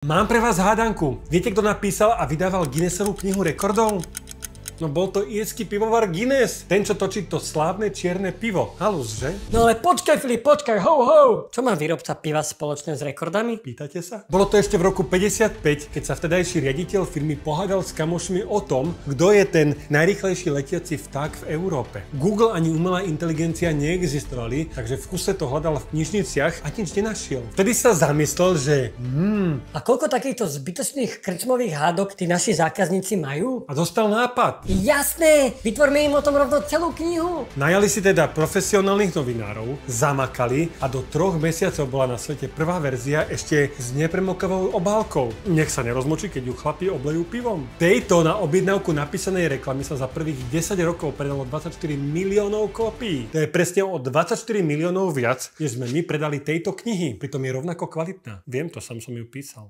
Mám pre vás hádanku. Viete, kto napísal a vydával Guinnessovú knihu rekordov? No bol to írsky pivovar Guinness. Ten, čo točí to slávne čierne pivo. Halus, že? No ale počkaj, Filip, počkaj, ho, ho! Čo má výrobca piva spoločné s rekordami? Pýtate sa? Bolo to ešte v roku 55, keď sa vtedajší riaditeľ firmy pohádal s kamošmi o tom, kto je ten najrýchlejší letiaci vták v Európe. Google ani umelá inteligencia neexistovali, takže v kuse to hľadal v knižniciach a nič nenašiel. Vtedy sa zamyslel, že A koľko takýchto zbytočných krčmových hádok tí naši zákazníci majú? a dostal nápad. Jasné! Vytvorme im o tom rovno celú knihu! Najali si teda profesionálnych novinárov, zamakali a do 3 mesiacov bola na svete prvá verzia ešte s nepremokavou obálkou. Nech sa nerozmočí, keď ju chlapi oblejú pivom. Tejto na objednávku napísanej reklamy sa za prvých 10 rokov predalo 24 miliónov kópií. To je presne o 24 miliónov viac, než sme my predali tejto knihy. Pritom je rovnako kvalitná. Viem to, som ju písal.